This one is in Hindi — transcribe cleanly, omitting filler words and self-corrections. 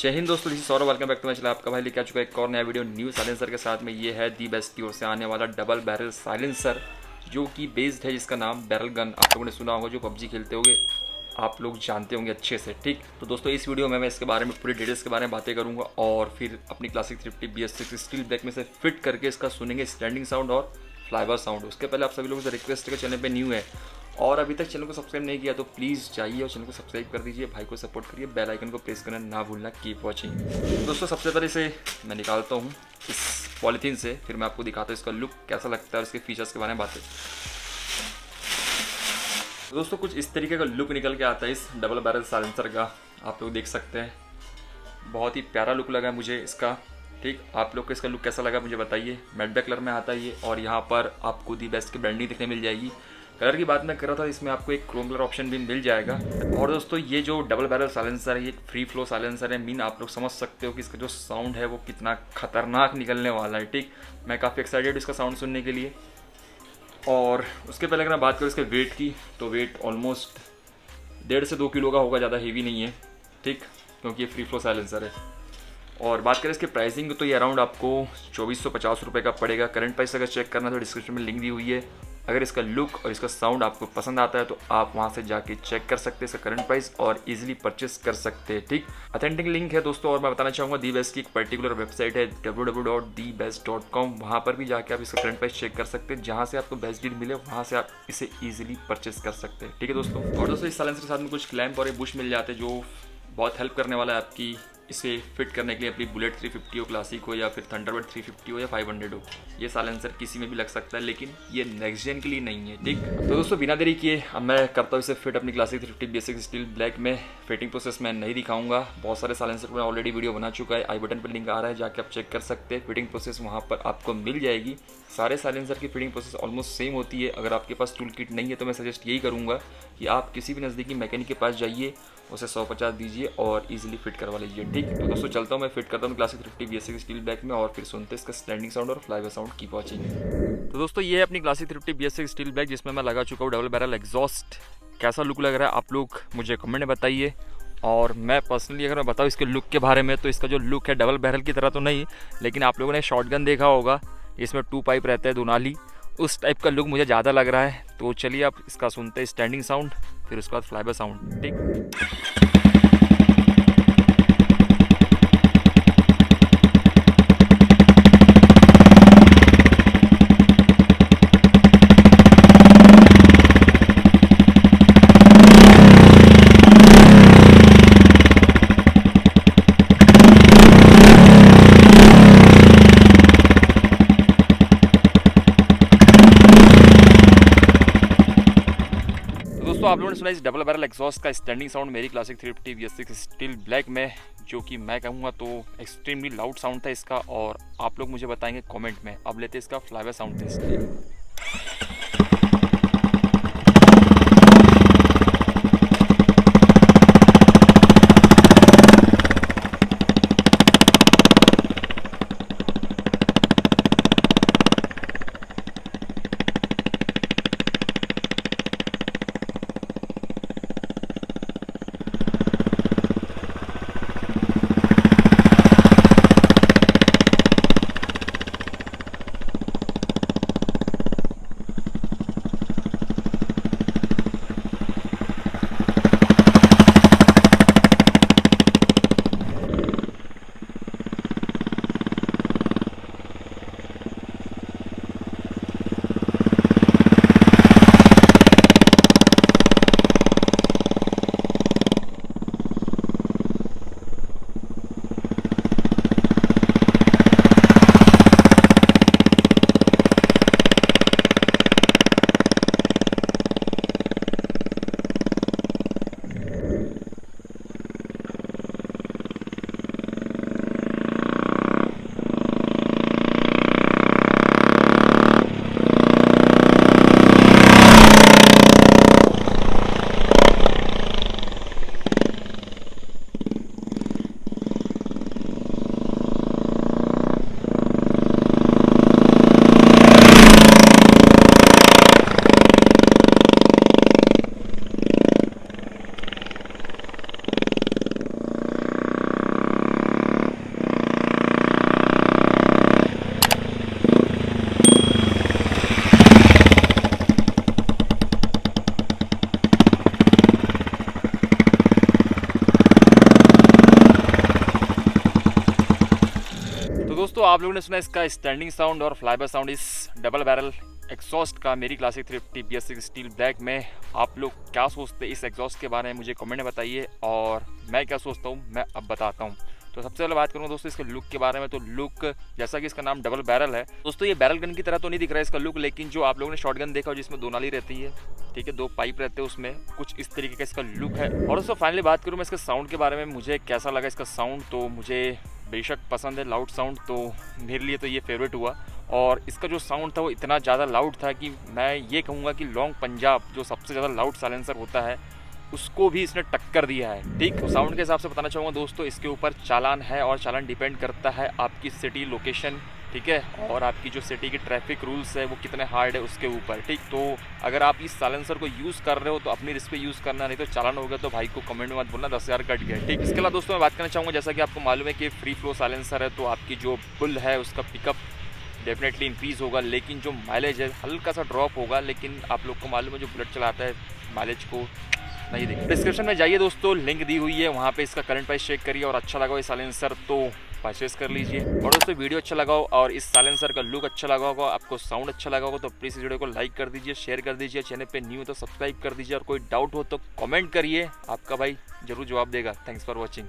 जय हिंद दोस्तों, this is Saurabh. Welcome back to my channel. आपका भाई लेके आ चुका है एक और नया वीडियो न्यू साइलेंसर के साथ में। ये है दी बेस्ट की ओर से आने वाला डबल बैरल साइलेंसर जो कि बेस्ड है, जिसका नाम बैरल गन। आप लोगों ने सुना होगा, जो पबजी खेलते होंगे आप लोग जानते होंगे अच्छे से। ठीक, तो दोस्तों इस वीडियो में मैं इसके बारे में पूरी डिटेल्स के बारे में बातें करूंगा और फिर अपनी क्लासिक 350 BS6 स्टील ब्लैक में से फिट करके इसका सुनेंगे स्टैंडिंग साउंड और फ्लाइवर साउंड। उसके पहले आप सभी लोगों से रिक्वेस्ट है, चैनल पे न्यू है और अभी तक चैनल को सब्सक्राइब नहीं किया तो प्लीज़ जाइए और चैनल को सब्सक्राइब कर दीजिए, भाई को सपोर्ट करिए, बेल आइकन को प्रेस करना ना भूलना। Keep watching. दोस्तों सबसे पहले इसे मैं निकालता हूँ इस पॉलीथीन से, फिर मैं आपको दिखाता हूँ इसका लुक कैसा लगता है और इसके फीचर्स के बारे में बातें। दोस्तों कुछ इस तरीके का लुक निकल के आता है इस डबल बैरल साइलेंसर का, आप लोग देख सकते हैं। बहुत ही प्यारा लुक लगा मुझे इसका। ठीक, आप लोग को इसका लुक कैसा लगा मुझे बताइए। मैट ब्लैक कलर में आता है ये और यहाँ पर आपको दी बेस्ट की ब्रांडिंग दिखने मिल जाएगी। कलर की बात मैं कर रहा था, इसमें आपको एक क्रोम कलर ऑप्शन भी मिल जाएगा। और दोस्तों ये जो डबल बैरल साइलेंसर है, ये फ्री फ्लो साइलेंसर है। मीन आप लोग समझ सकते हो कि इसका जो साउंड है वो कितना खतरनाक निकलने वाला है। ठीक, मैं काफ़ी एक्साइटेड इसका साउंड सुनने के लिए। और उसके पहले अगर मैं बात करूँ इसके वेट की, तो वेट ऑलमोस्ट 1.5 से 2 किलो का होगा, ज़्यादा हेवी नहीं है। ठीक, क्योंकि ये फ्री फ्लो साइलेंसर है। और बात करें इसके प्राइसिंग तो ये अराउंड आपको 2450 रुपये का पड़ेगा। करंट प्राइस अगर चेक करना तो डिस्क्रिप्शन में लिंक दी हुई है। अगर इसका लुक और इसका साउंड आपको पसंद आता है तो आप वहाँ से जाके चेक कर सकते हैं इसका करंट प्राइस और इजीली परचेस कर सकते हैं। ठीक, अथेंटिक लिंक है दोस्तों। और मैं बताना चाहूँगा दी बेस्ट की एक पर्टिकुलर वेबसाइट है www.dbest.com, वहाँ पर भी जाके आप इसका करंट प्राइस चेक कर सकते हैं। जहाँ से आपको बेस्ट डील मिले वहाँ से आप इसे ईजिली परचेस कर सकते हैं। ठीक है दोस्तों। और दोस्तों इस साइलेंसर के साथ में कुछ क्लैंप और एक बुश मिल जाते हैं जो बहुत हेल्प करने वाला है आपकी इसे फिट करने के लिए। अपनी बुलेट 350 हो, क्लासिक हो या फिर थंडरबर्ड 350 हो या 500 हो, ये साइलेंसर किसी में भी लग सकता है, लेकिन ये नेक्स्ट जेन के लिए नहीं है। ठीक, तो दोस्तों बिना देरी किए अब मैं करता हूँ इसे फिट अपनी क्लासिक 350 BS6 स्टील ब्लैक में। फिटिंग प्रोसेस मैं नहीं दिखाऊंगा, बहुत सारे साइलेंसर में ऑलरेडी वीडियो बना चुका है। आई बटन पर लिंक आ रहा है, जाके आप चेक कर सकते हैं। फिटिंग प्रोसेस वहाँ पर आपको मिल जाएगी। सारे साइलेंसर की फिटिंग प्रोसेस ऑलमोस्ट सेम होती है। अगर आपके पास टूल किट नहीं है तो मैं सजेस्ट यही करूँगा कि आप किसी भी नज़दीकी मैकेनिक के पास जाइए, उसे 150 दीजिए और इजीली फिट करवा लीजिए। ठीक, तो दोस्तों चलता हूँ मैं फिट करता हूँ क्लासिक 350 BS6 स्टील ब्लैक में और फिर सुनते हैं इसका स्टैंडिंग साउंड और फ्लाइवर साउंड। Keep watching. तो दोस्तों ये है अपनी क्लासिक 350 BS6 स्टील ब्लैक, जिसमें मैं लगा चुका हूँ डबल बैरल एग्जॉस्ट। कैसा लुक लग रहा है आप लोग मुझे कमेंट में बताइए। और मैं पर्सनली अगर मैं बताऊँ इसके लुक के बारे में, तो इसका जो लुक है डबल बैरल की तरह तो नहीं, लेकिन आप लोगों ने शॉटगन देखा होगा, इसमें 2 पाइप रहते हैं दुनाली, उस टाइप का लुक मुझे ज़्यादा लग रहा है। तो चलिए आप इसका सुनते हैं स्टैंडिंग साउंड, फिर उसके बाद फ्लाइवर साउंड। ठीक, दोस्तों आप लोगों ने सुना इस डबल बैरल एग्जॉस्ट का स्टैंडिंग साउंड मेरी क्लासिक 350 BS6 स्टील ब्लैक में, जो कि मैं कहूँगा तो एक्सट्रीमली लाउड साउंड था इसका। और आप लोग मुझे बताएंगे कमेंट में। अब लेते हैं इसका फ्लाइवर साउंड टेस्ट। दोस्तों आप लोगों ने सुना इसका स्टैंडिंग साउंड और फ्लाईबाय साउंड इस डबल बैरल एग्जॉस्ट का मेरी क्लासिक 350 BS6 स्टील ब्लैक में। आप लोग क्या सोचते हैं इस एग्जॉस्ट के बारे में मुझे कमेंट में बताइए, और मैं क्या सोचता हूँ मैं अब बताता हूँ। तो सबसे पहले बात करूँगा दोस्तों इसके लुक के बारे में। तो लुक जैसा कि इसका नाम डबल बैरल है दोस्तों, ये बैरल गन की तरह तो नहीं दिख रहा है इसका लुक, लेकिन जो आप लोगों ने शॉट गन देखा हो जिसमें 2 नाली रहती है, ठीक है, 2 पाइप रहते हैं, उसमें कुछ इस तरीके का इसका लुक है। और दोस्तों फाइनली बात करूँ मैं इसके साउंड के बारे में, मुझे कैसा लगा इसका साउंड। तो मुझे बेशक पसंद है लाउड साउंड, तो मेरे लिए तो ये फेवरेट हुआ। और इसका जो साउंड था वो इतना ज़्यादा लाउड था कि मैं ये कहूँगा कि लॉन्ग पंजाब जो सबसे ज़्यादा लाउड साइलेंसर होता है उसको भी इसने टक्कर दिया है। ठीक, तो साउंड के हिसाब से बताना चाहूँगा दोस्तों, इसके ऊपर चालान है और चालान डिपेंड करता है आपकी सिटी लोकेशन, ठीक है, और आपकी जो सिटी की ट्रैफिक रूल्स है वो कितने हार्ड है उसके ऊपर। ठीक, तो अगर आप इस साइलेंसर को यूज़ कर रहे हो तो अपनी रिस्क पे यूज़ करना, नहीं तो चालान होगा तो भाई को कमेंट में मत बोलना 10,000 कट गया। ठीक, इसके अलावा दोस्तों मैं बात करना चाहूँगा, जैसा कि आपको मालूम है कि फ्री फ्लो साइलेंसर है तो आपकी जो पुल है उसका पिकअप डेफिनेटली इंक्रीज़ होगा, लेकिन जो माइलेज है हल्का सा ड्रॉप होगा। लेकिन आप लोग को मालूम है जो बुलेट चलाता है माइलेज को नहीं देखिए। डिस्क्रिप्शन में जाइए दोस्तों, लिंक दी हुई है, वहाँ पे इसका करंट प्राइस चेक करिए, और अच्छा लगा ये साइलेंसर तो परचेस कर लीजिए। और दोस्तों वीडियो अच्छा लगा हो और इस साइलेंसर का लुक अच्छा लगा होगा, आपको साउंड अच्छा लगा होगा, तो प्लीज़ इस वीडियो को लाइक कर दीजिए, शेयर कर दीजिए, चैनल पे न्यू हो तो सब्सक्राइब कर दीजिए, और कोई डाउट हो तो कमेंट करिए, आपका भाई जरूर जवाब देगा। Thanks for watching.